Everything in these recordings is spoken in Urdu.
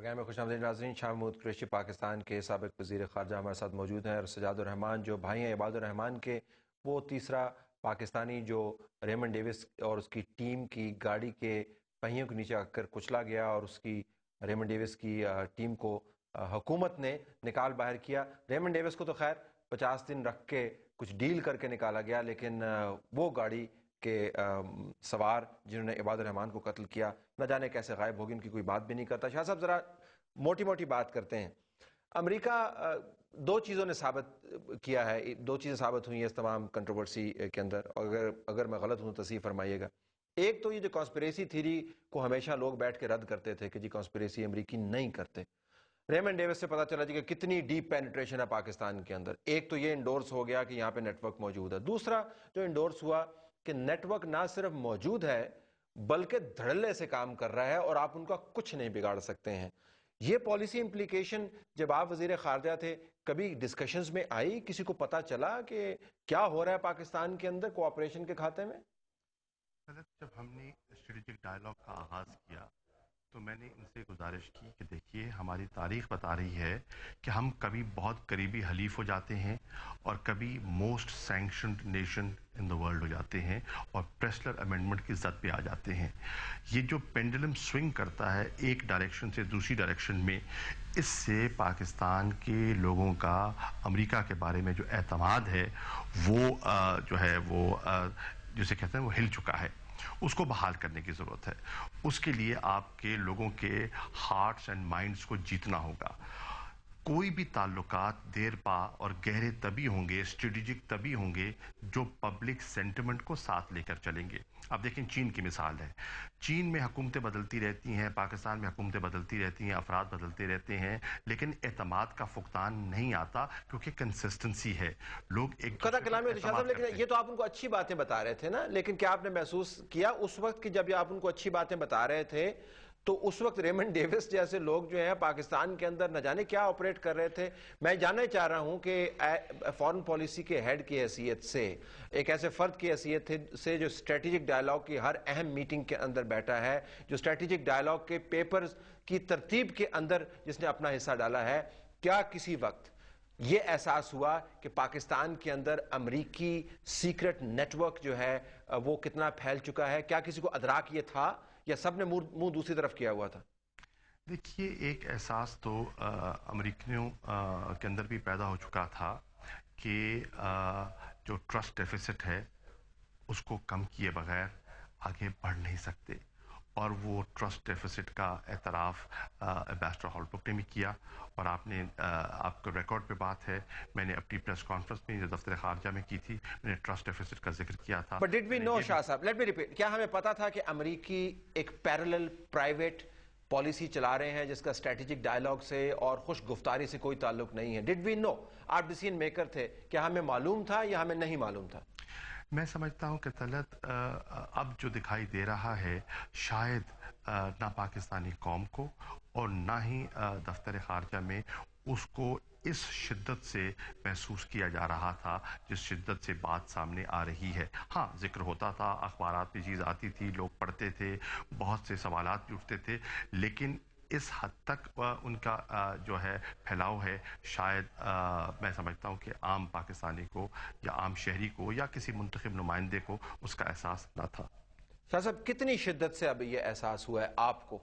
پروگرام میں خوش آمدید ناظرین. شاہ محمود قریشی پاکستان کے سابق وزیر خارجہ ہمارے ساتھ موجود ہیں، اور سجاد الرحمان جو بھائی ہیں عباد الرحمان کے، وہ تیسرا پاکستانی جو ریمنڈ ڈیوس اور اس کی ٹیم کی گاڑی کے پہیوں کے نیچے آ کر کچلا گیا، اور اس کی ریمنڈ ڈیوس کی ٹیم کو حکومت نے نکال باہر کیا. ریمنڈ ڈیوس کو تو خیر 50 دن رکھ کے کچھ ڈیل کر کے نکالا گیا، لیکن وہ گاڑی کے سوار جنہوں نے عباد الرحمان کو قتل کیا نہ جانے کیسے غائب ہوگی، ان کی کوئی بات بھی نہیں کرتا. شاہ صاحب ذرا موٹی موٹی بات کرتے ہیں. امریکہ دو چیزوں نے ثابت کیا ہے، دو چیزیں ثابت ہوئی ہیں اس تمام کنٹروورسی کے اندر، اگر میں غلط ہوں تصحیح فرمائیے گا. ایک تو یہ جو کانسپریسی تھیری کو ہمیشہ لوگ بیٹھ کے رد کرتے تھے کہ جی کانسپریسی امریکی نہیں کرتے، ریمنڈ ڈیوس سے پتا چلا جی کہ کتنی ڈیپ پینیٹریشن ہے پاکستان کے اندر. ایک تو یہ انڈورس ہو گیا کہ یہاں پہ نیٹ ورک موجود ہے. دوسرا جو انڈورس ہوا کہ نیٹ ورک نہ صرف موجود ہے بلکہ دھڑلے سے کام کر رہا ہے اور آپ ان کا کچھ نہیں بگاڑ سکتے ہیں. یہ پالیسی امپلیکیشن جب آپ وزیر خارجہ تھے کبھی ڈسکشنز میں آئی، کسی کو پتا چلا کہ کیا ہو رہا ہے پاکستان کے اندر کوآپریشن کے کھاتے میں؟ جب ہم نے اسٹریٹجک ڈائلاگ کا آغاز کیا تو میں نے ان سے گزارش کی کہ دیکھیے ہماری تاریخ بتا رہی ہے کہ ہم کبھی بہت قریبی حلیف ہو جاتے ہیں اور کبھی most sanctioned nation in the world ہو جاتے ہیں اور پریسلر امینڈمنٹ کی زد پہ آ جاتے ہیں. یہ جو پینڈلم سوئنگ کرتا ہے ایک ڈائریکشن سے دوسری ڈائریکشن میں، اس سے پاکستان کے لوگوں کا امریکہ کے بارے میں جو اعتماد ہے وہ جو ہے وہ جسے کہتے ہیں وہ ہل چکا ہے. اس کو بحال کرنے کی ضرورت ہے. اس کے لیے آپ کے لوگوں کے ہارٹس اینڈ مائنڈز کو جیتنا ہوگا. کوئی بھی تعلقات دیر پا اور گہرے تبھی ہوں گے، اسٹریٹجک تبھی ہوں گے جو پبلک سینٹیمنٹ کو ساتھ لے کر چلیں گے. اب دیکھیں چین کی مثال ہے. چین میں حکومتیں بدلتی رہتی ہیں، پاکستان میں حکومتیں بدلتی رہتی ہیں، افراد بدلتے رہتے ہیں، لیکن اعتماد کا فقدان نہیں آتا کیونکہ کنسسٹنسی ہے. لوگ ایک قطع کلام ہے شاہ صاحب، لیکن یہ تو آپ ان کو اچھی باتیں بتا رہے تھے نا، لیکن کیا آپ نے محسوس کیا اس وقت کہ جب آپ ان کو اچھی باتیں بتا رہے تھے تو اس وقت ریمنڈ ڈیوس جیسے لوگ جو ہیں پاکستان کے اندر نہ جانے کیا آپریٹ کر رہے تھے؟ میں جاننا چاہ رہا ہوں کہ فارن پالیسی کے ہیڈ کی حیثیت سے، ایک ایسے فرد کی حیثیت سے جو اسٹریٹجک ڈائلاگ کی ہر اہم میٹنگ کے اندر بیٹھا ہے، جو اسٹریٹجک ڈائلاگ کے پیپرز کی ترتیب کے اندر جس نے اپنا حصہ ڈالا ہے، کیا کسی وقت یہ احساس ہوا کہ پاکستان کے اندر امریکی سیکرٹ نیٹ ورک جو ہے وہ کتنا پھیل چکا ہے؟ کیا کسی کو ادراک یہ تھا یا سب نے منہ دوسری طرف کیا ہوا تھا؟ دیکھیے ایک احساس تو امریکیوں کے اندر بھی پیدا ہو چکا تھا کہ جو ٹرسٹ ڈیفیسٹ ہے اس کو کم کیے بغیر آگے بڑھ نہیں سکتے. اور وہ ٹرسٹ ڈیفیسٹ کا اعتراف ایمبیسڈر ہالبروک نے بھی کیا. اور آپ کو ریکارڈ پہ بات ہے، میں نے اپنی پریس کانفرنس میں جو دفتر خارجہ میں کی تھی میں نے ٹرسٹ ڈیفیسٹ کا ذکر کیا تھا. But did we know شاہ صاحب، let me repeat، کیا ہمیں پتا تھا کہ امریکی ایک پیرلل پرائیویٹ پالیسی چلا رہے ہیں جس کا اسٹریٹجک ڈائلاگ سے اور خوش گفتاری سے کوئی تعلق نہیں ہے؟ ڈڈ وی نو؟ آپ ڈیسیژن میکر تھے، کیا ہمیں معلوم تھا یا ہمیں نہیں معلوم تھا؟ میں سمجھتا ہوں کہ طلعت اب جو دکھائی دے رہا ہے شاید نہ پاکستانی قوم کو اور نہ ہی دفتر خارجہ میں اس کو اس شدت سے محسوس کیا جا رہا تھا جس شدت سے بات سامنے آ رہی ہے. ہاں ذکر ہوتا تھا، اخبارات میں چیز آتی تھی، لوگ پڑھتے تھے، بہت سے سوالات بھی اٹھتے تھے، لیکن اس حد تک ان کا جو ہے پھیلاؤ ہے شاید میں سمجھتا ہوں کہ عام پاکستانی کو یا عام شہری کو یا کسی منتخب نمائندے کو اس کا احساس نہ تھا. شاہ صاحب کتنی شدت سے اب یہ احساس ہوا ہے آپ کو؟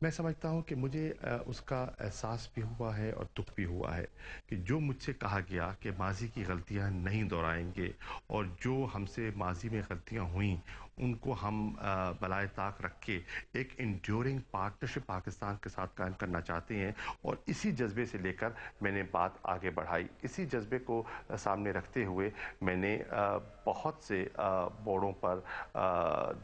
میں سمجھتا ہوں کہ مجھے اس کا احساس بھی ہوا ہے اور دکھ بھی ہوا ہے کہ جو مجھ سے کہا گیا کہ ماضی کی غلطیاں نہیں دہرائیں گے اور جو ہم سے ماضی میں غلطیاں ہوئیں ان کو ہم بالائے طاق رکھ کے ایک انڈیورنگ پارٹنرشپ پاکستان کے ساتھ قائم کرنا چاہتے ہیں. اور اسی جذبے سے لے کر میں نے بات آگے بڑھائی. اسی جذبے کو سامنے رکھتے ہوئے میں نے بہت سے موڑوں پر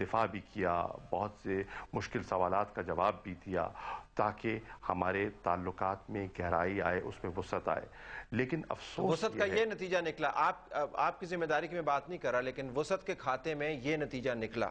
دفاع بھی کیا، بہت سے مشکل سوالات کا جواب بھی دیا تاکہ ہمارے تعلقات میں گہرائی آئے، اس میں وسعت آئے. لیکن افسوس وسعت کا یہ نتیجہ نکلا، آپ کی ذمہ داری کی میں بات نہیں کر رہا، لیکن وسعت کے کھاتے میں یہ نتیجہ نکلا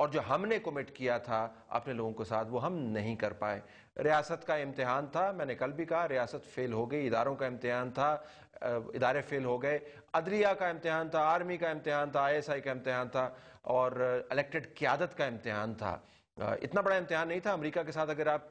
اور جو ہم نے کمٹ کیا تھا اپنے لوگوں کے ساتھ وہ ہم نہیں کر پائے۔ ریاست کا امتحان تھا، میں نے کل بھی کہا ریاست فیل ہو گئی، اداروں کا امتحان تھا، ادارے فیل ہو گئے، عدلیہ کا امتحان تھا، آرمی کا امتحان تھا، ISI کا امتحان تھا، اور الیکٹڈ قیادت کا امتحان تھا۔ اتنا بڑا امتحان نہیں تھا۔ امریکہ کے ساتھ اگر آپ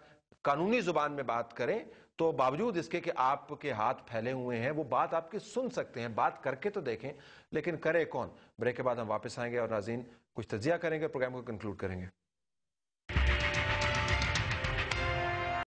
قانونی زبان میں بات کریں تو باوجود اس کے کہ آپ کے ہاتھ پھیلے ہوئے ہیں وہ بات آپ کی سن سکتے ہیں، بات کر کے تو دیکھیں، لیکن کرے کون؟ بریک کے بعد ہم واپس آئیں گے اور ناظرین کچھ تجزیہ کریں گے، پروگرام کو کنکلوڈ کریں گے۔